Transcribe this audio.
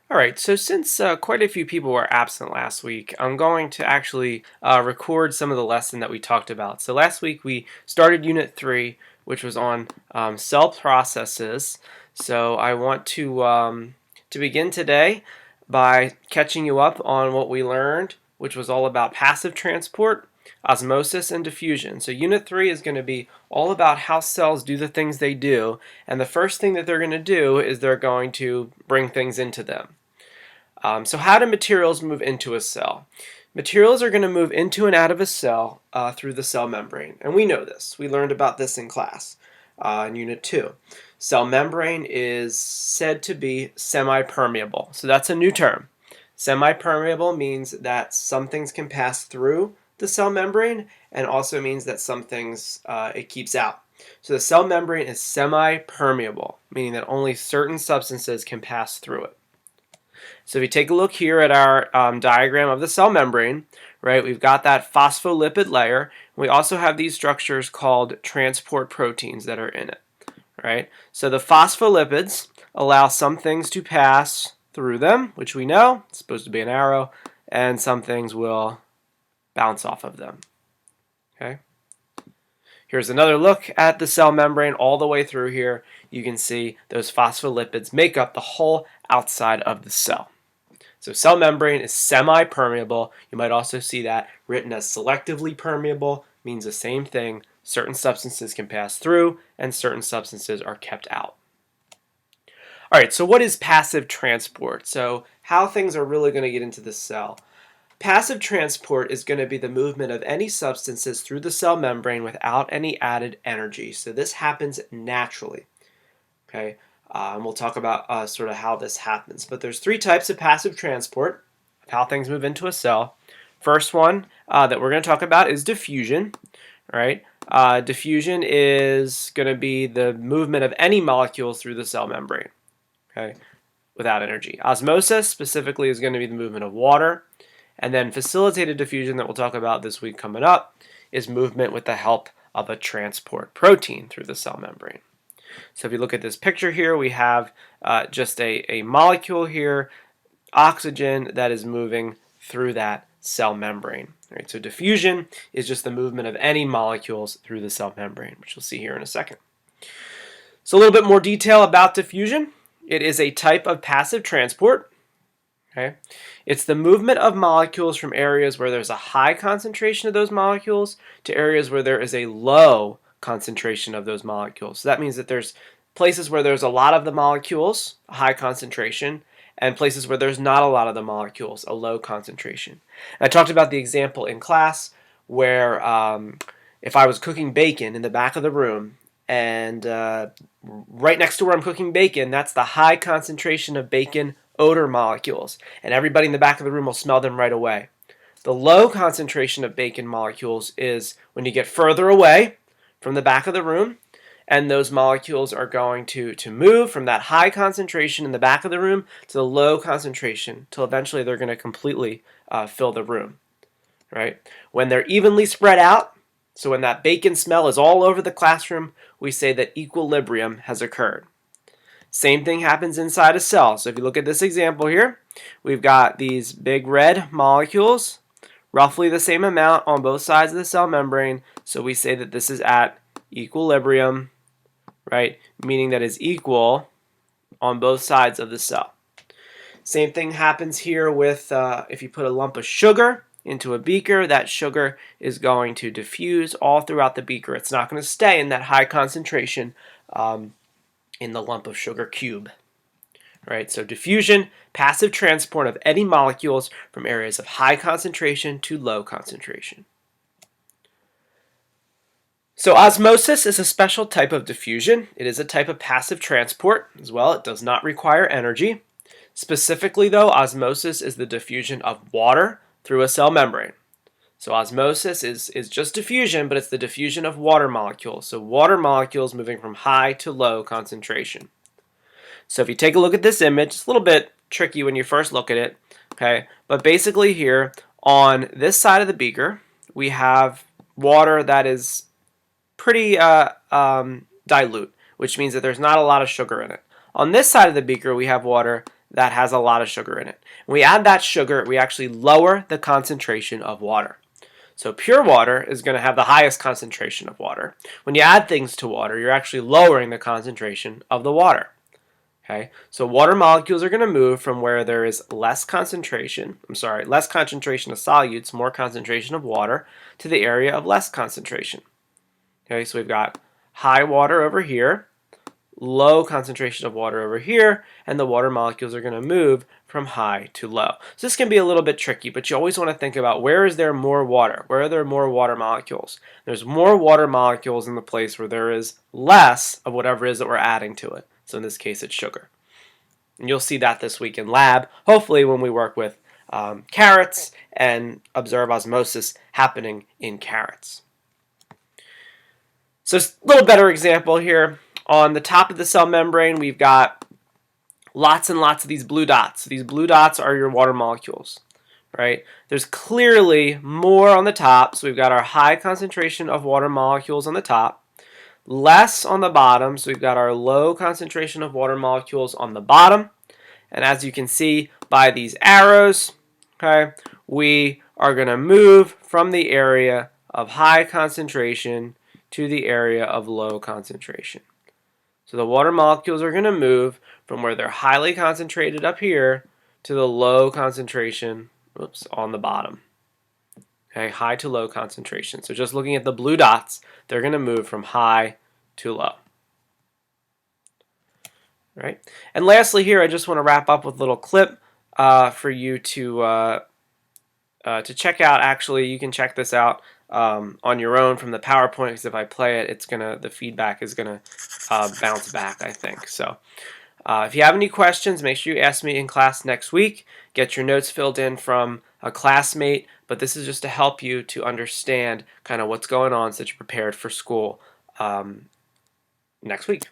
All right, so since quite a few people were absent last week, I'm going to actually record some of the lesson that we talked about. So last week we started Unit 3, which was on cell processes. So I want to begin today by catching you up on what we learned, which was all about passive transport, osmosis, and diffusion. So Unit 3 is going to be all about how cells do the things they do, and the first thing that they're going to do is they're going to bring things into them. So how do materials move into a cell? Materials are going to move into and out of a cell through the cell membrane, and we know this. We learned about this in class in Unit 2. Cell membrane is said to be semi-permeable, so that's a new term. Semi-permeable means that some things can pass through the cell membrane, and also means that some things it keeps out. So the cell membrane is semi-permeable, meaning that only certain substances can pass through it. So if you take a look here at our diagram of the cell membrane, right, we've got that phospholipid layer. We also have these structures called transport proteins that are in it, right? So the phospholipids allow some things to pass through them, which we know, it's supposed to be an arrow, and some things will bounce off of them, okay? Here's another look at the cell membrane all the way through here. You can see those phospholipids make up the whole outside of the cell. So cell membrane is semi-permeable. You might also see that written as selectively permeable, means the same thing. Certain substances can pass through and certain substances are kept out. All right, so what is passive transport? So how things are really going to get into the cell. Passive transport is going to be the movement of any substances through the cell membrane without any added energy. So this happens naturally. Okay, and we'll talk about sort of how this happens. But there's three types of passive transport, of how things move into a cell. First one that we're going to talk about is diffusion. Right? Diffusion is going to be the movement of any molecules through the cell membrane. Okay, without energy. Osmosis specifically is going to be the movement of water. And then facilitated diffusion that we'll talk about this week coming up is movement with the help of a transport protein through the cell membrane. So if you look at this picture here, we have just a molecule here, oxygen, that is moving through that cell membrane. All right, so diffusion is just the movement of any molecules through the cell membrane, which you'll see here in a second. So a little bit more detail about diffusion. It is a type of passive transport. Okay. It's the movement of molecules from areas where there's a high concentration of those molecules to areas where there is a low concentration of those molecules. So that means that there's places where there's a lot of the molecules, a high concentration, and places where there's not a lot of the molecules, a low concentration. And I talked about the example in class where if I was cooking bacon in the back of the room, and right next to where I'm cooking bacon, that's the high concentration of bacon odor molecules, and everybody in the back of the room will smell them right away. The low concentration of bacon molecules is when you get further away from the back of the room, and those molecules are going to move from that high concentration in the back of the room to the low concentration till eventually they're going to completely fill the room. Right? When they're evenly spread out, so when that bacon smell is all over the classroom, we say that equilibrium has occurred. Same thing happens inside a cell. So if you look at this example here, we've got these big red molecules, roughly the same amount on both sides of the cell membrane. So we say that this is at equilibrium, right? Meaning that it's equal on both sides of the cell. Same thing happens here with if you put a lump of sugar into a beaker, that sugar is going to diffuse all throughout the beaker. It's not going to stay in that high concentration in the lump of sugar cube. Right? So diffusion, passive transport of any molecules from areas of high concentration to low concentration. So osmosis is a special type of diffusion. It is a type of passive transport as well. It does not require energy. Specifically though, osmosis is the diffusion of water through a cell membrane. So osmosis is just diffusion, but it's the diffusion of water molecules. So water molecules moving from high to low concentration. So if you take a look at this image, it's a little bit tricky when you first look at it, okay? But basically here, on this side of the beaker, we have water that is pretty dilute, which means that there's not a lot of sugar in it. On this side of the beaker, we have water that has a lot of sugar in it. When we add that sugar, we actually lower the concentration of water. So pure water is going to have the highest concentration of water. When you add things to water, you're actually lowering the concentration of the water. Okay, so water molecules are going to move from where there is less concentration of solutes, more concentration of water, to the area of less concentration. Okay, so we've got high water over here, low concentration of water over here, and the water molecules are going to move from high to low. So this can be a little bit tricky, but you always want to think about where is there more water? Where are there more water molecules? There's more water molecules in the place where there is less of whatever it is that we're adding to it. So in this case, it's sugar. And you'll see that this week in lab, hopefully when we work with carrots and observe osmosis happening in carrots. So a little better example here. On the top of the cell membrane, we've got lots and lots of these blue dots. These blue dots are your water molecules, right? There's clearly more on the top, so we've got our high concentration of water molecules on the top, less on the bottom, so we've got our low concentration of water molecules on the bottom. And as you can see by these arrows, okay, we are going to move from the area of high concentration to the area of low concentration. So the water molecules are going to move from where they're highly concentrated up here to the low concentration, on the bottom. Okay, high to low concentration. So just looking at the blue dots, they're going to move from high to low. Right? And lastly here, I just want to wrap up with a little clip for you to check out. Actually, you can check this out on your own from the PowerPoint, because if I play it, the feedback is gonna bounce back, I think. So if you have any questions, make sure you ask me in class next week. Get your notes filled in from a classmate, but this is just to help you to understand kind of what's going on so that you're prepared for school next week.